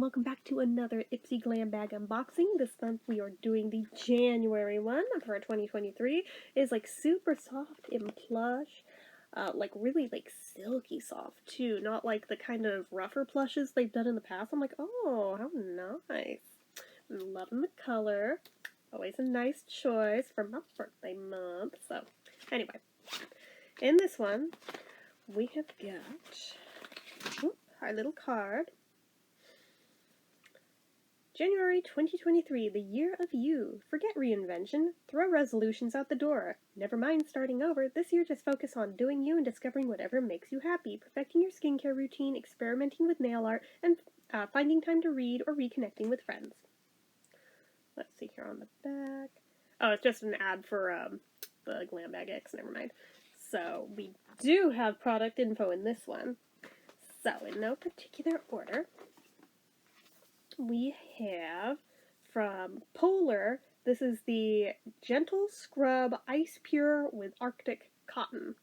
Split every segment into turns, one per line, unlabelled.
welcome back to another Ipsy Glam bag unboxing. This month we are doing the January one for 2023. It is like super soft and plush, like really like silky soft too, not like the kind of rougher plushes they've done in the past. I'm like, oh, how nice. I'm loving the color. Always a nice choice for my birthday month. So anyway, in this one we have got our little card. January 2023, the year of you. Forget reinvention. Throw resolutions out the door. Never mind starting over. This year just focus on doing you and discovering whatever makes you happy. Perfecting your skincare routine, experimenting with nail art, and finding time to read or reconnecting with friends. Let's see here on the back. Oh, it's just an ad for the Glam Bag X. Never mind. So we do have product info in this one. So in no particular order, we have from Polar, this is the Gentle Scrub Ice Pure with Arctic Cotton.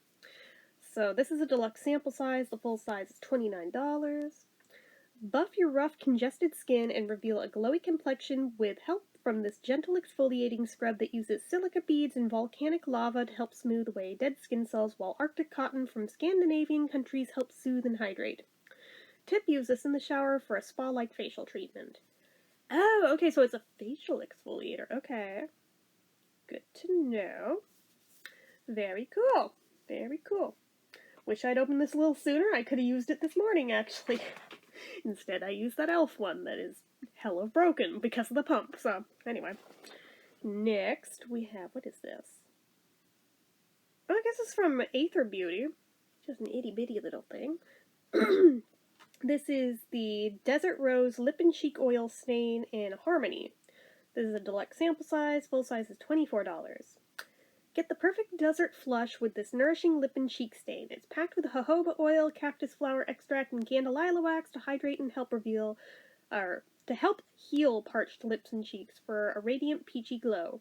So this is a deluxe sample size. The full size is $29. Buff your rough, congested skin and reveal a glowy complexion with help from this gentle exfoliating scrub that uses silica beads and volcanic lava to help smooth away dead skin cells, while Arctic Cotton from Scandinavian countries helps soothe and hydrate. Tip, use this in the shower for a spa-like facial treatment. Oh, okay, so it's a facial exfoliator. Okay. Good to know. Very cool. Very cool. Wish I'd opened this a little sooner. I could have used it this morning, actually. Instead, I used that elf one that is hella broken because of the pump. So, anyway. Next, we have, what is this? Oh, I guess it's from Aether Beauty. Just an itty-bitty little thing. This is the Desert Rose Lip and Cheek Oil Stain in Harmony. This is a deluxe sample size. Full size is $24. Get the perfect desert flush with this nourishing lip and cheek stain. It's packed with jojoba oil, cactus flower extract, and candelilla wax to hydrate and help heal parched lips and cheeks for a radiant peachy glow.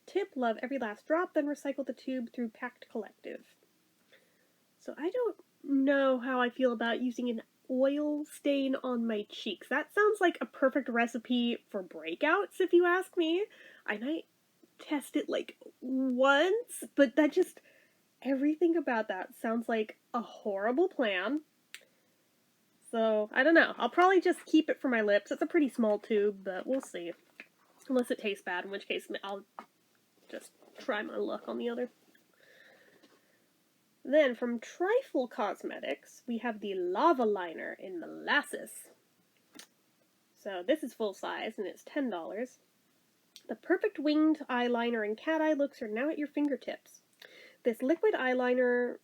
Tip, love every last drop, then recycle the tube through Packed Collective. So I don't know how I feel about using an oil stain on my cheeks. That sounds like a perfect recipe for breakouts, if you ask me. I might test it like once, but that just, everything about that sounds like a horrible plan. So, I don't know. I'll probably just keep it for my lips. It's a pretty small tube, but we'll see. Unless it tastes bad, in which case I'll just try my luck on the other. Then, from Trifle Cosmetics, we have the Lava Liner in Molasses. So, this is full size, and it's $10. The perfect winged eyeliner and cat eye looks are now at your fingertips. This liquid eyeliner's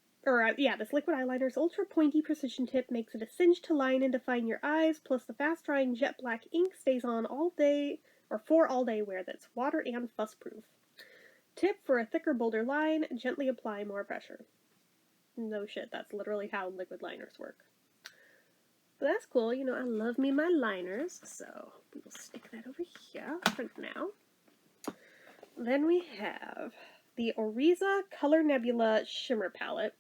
ultra pointy precision tip makes it a cinch to line and define your eyes, plus the fast-drying jet black ink stays on all day, or for all-day wear that's water and fuss-proof. Tip, for a thicker, bolder line, gently apply more pressure. No shit, that's literally how liquid liners work. But that's cool, you know, I love me my liners, so we will stick that over here for now. Then we have the Oriza Color Nebula Shimmer Palette.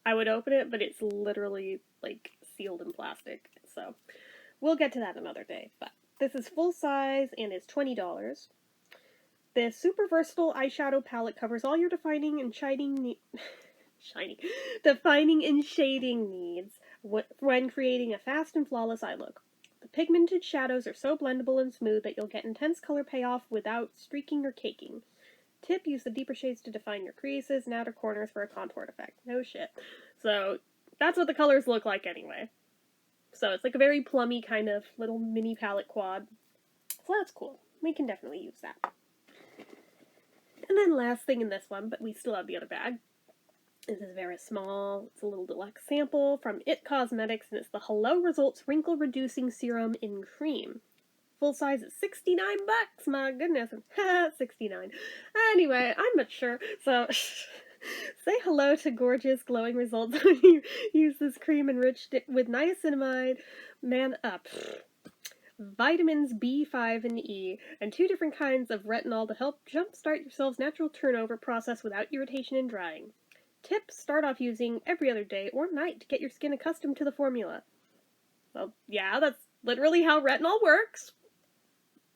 I would open it, but it's literally, like, sealed in plastic, so we'll get to that another day. But this is full size and is $20. This super versatile eyeshadow palette covers all your defining and shading needs when creating a fast and flawless eye look. The pigmented shadows are so blendable and smooth that you'll get intense color payoff without streaking or caking. Tip, use the deeper shades to define your creases and outer corners for a contoured effect. No shit. So, that's what the colors look like anyway. So, it's like a very plummy kind of little mini palette quad. So that's cool. We can definitely use that. And then last thing in this one, but we still have the other bag. This is very small. It's a little deluxe sample from It Cosmetics, and it's the Hello Results Wrinkle Reducing Serum in Cream. Full size is $69. My goodness. 69. Anyway, I'm mature, so say hello to gorgeous glowing results when you use this cream enriched with niacinamide, vitamins B5 and E, and 2 different kinds of retinol to help jumpstart your cell's natural turnover process without irritation and drying. Tip, start off using every other day or night to get your skin accustomed to the formula. Well, yeah, that's literally how retinol works.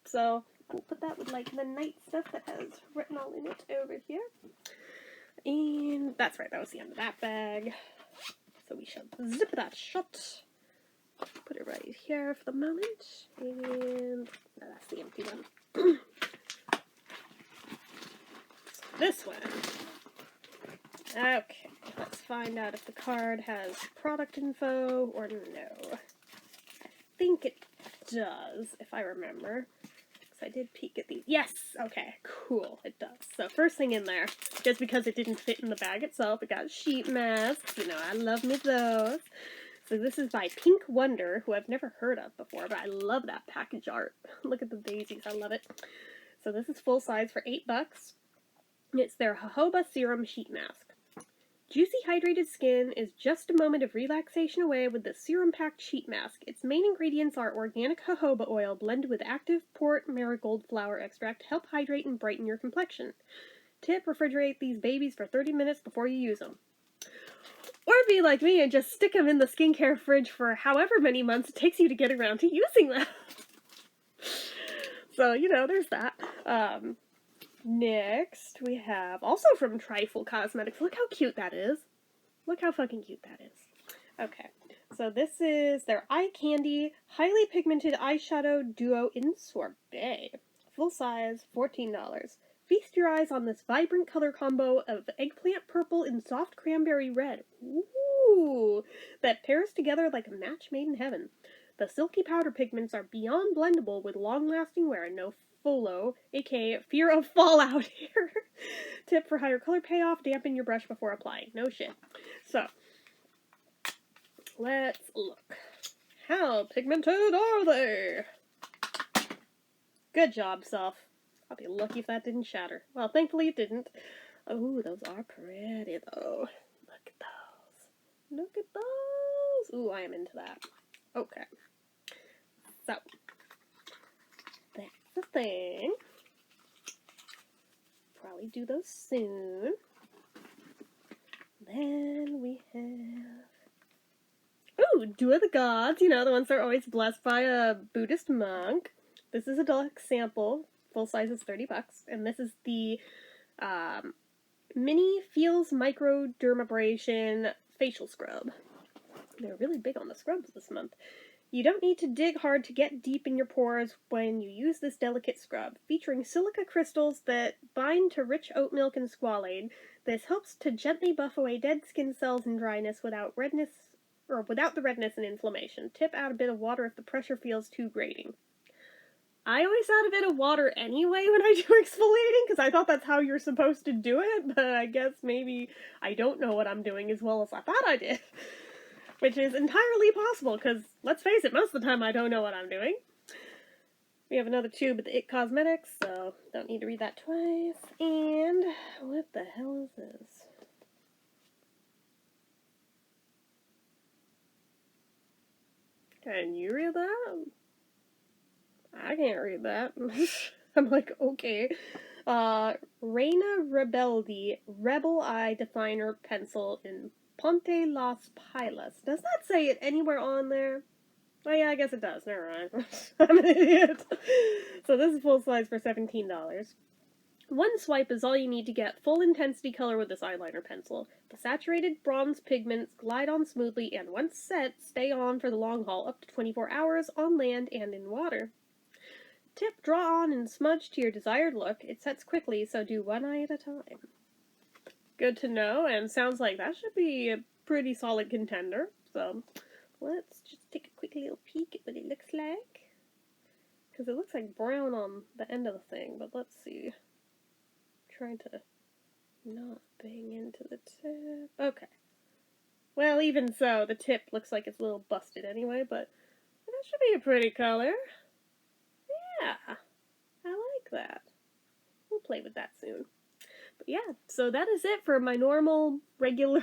So we'll put that with like the night stuff that has retinol in it over here. And that's right, that was the end of that bag. So we shall zip that shut. Put it right here for the moment. And no, that's the empty one. This one. Okay, let's find out if the card has product info or no. I think it does, if I remember. Because I did peek at these. Yes! Okay, cool, it does. So first thing in there, just because it didn't fit in the bag itself, it got sheet masks. You know, I love me those. So this is by Pink Wonder, who I've never heard of before, but I love that package art. Look at the daisies, I love it. So this is full size for $8. It's their jojoba serum sheet mask. Juicy hydrated skin is just a moment of relaxation away with the serum-packed sheet mask. Its main ingredients are organic jojoba oil blended with active port marigold flower extract to help hydrate and brighten your complexion. Tip, refrigerate these babies for 30 minutes before you use them. Or be like me and just stick them in the skincare fridge for however many months it takes you to get around to using them. So, you know, there's that. Next, we have, also from Trifle Cosmetics, look how cute that is. Look how fucking cute that is. Okay, so this is their Eye Candy Highly Pigmented Eyeshadow Duo in Sorbet. Full size, $14. Feast your eyes on this vibrant color combo of eggplant purple and soft cranberry red. Ooh, that pairs together like a match made in heaven. The silky powder pigments are beyond blendable with long-lasting wear and no FOLO, aka fear of fallout here. Tip for higher color payoff, dampen your brush before applying. No shit. So, let's look. How pigmented are they? Good job, Self. I'll be lucky if that didn't shatter. Well, thankfully it didn't. Oh, those are pretty, though. Look at those. Look at those. Ooh, I am into that. Okay. So, that's the thing. Probably do those soon. Then we have... Ooh, Dew of the Gods. You know, the ones that are always blessed by a Buddhist monk. This is a deluxe sample. Full size is $30. And this is the Mini Feels Microdermabrasion Facial Scrub. They're really big on the scrubs this month. You don't need to dig hard to get deep in your pores when you use this delicate scrub. Featuring silica crystals that bind to rich oat milk and squalane, this helps to gently buff away dead skin cells and dryness without the redness and inflammation. Tip, add a bit of water if the pressure feels too grating. I always add a bit of water anyway when I do exfoliating, because I thought that's how you're supposed to do it, but I guess maybe I don't know what I'm doing as well as I thought I did. Which is entirely possible, because, let's face it, most of the time I don't know what I'm doing. We have another tube at the It Cosmetics, so don't need to read that twice. And what the hell is this? Can you read that? I can't read that. I'm like, okay. Reina Rebeldi Rebel Eye Definer Pencil in Ponte Las Pilas. Does that say it anywhere on there? Oh yeah, I guess it does. Never mind. I'm an idiot. So this is full size for $17. One swipe is all you need to get full intensity color with this eyeliner pencil. The saturated bronze pigments glide on smoothly and once set, stay on for the long haul, up to 24 hours on land and in water. Tip, draw on and smudge to your desired look. It sets quickly, so do one eye at a time. Good to know, and sounds like that should be a pretty solid contender. So, let's just take a quick little peek at what it looks like. Because it looks like brown on the end of the thing, but let's see. Trying to not bang into the tip. Okay. Well, even so, the tip looks like it's a little busted anyway, but that should be a pretty color. Yeah, I like that. We'll play with that soon. But yeah, so that is it for my normal, regular,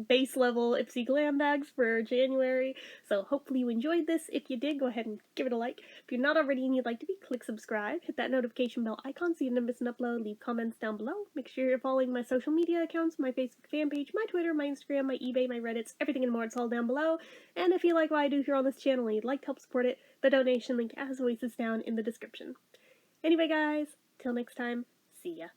base level Ipsy Glam bags for January. So hopefully you enjoyed this. If you did, go ahead and give it a like. If you're not already and you'd like to be, click subscribe. Hit that notification bell icon so you don't miss an upload. Leave comments down below. Make sure you're following my social media accounts, my Facebook fan page, my Twitter, my Instagram, my eBay, my Reddits, everything and more. It's all down below. And if you like what I do here on this channel and you'd like to help support it, the donation link as always is down in the description. Anyway guys, till next time, see ya.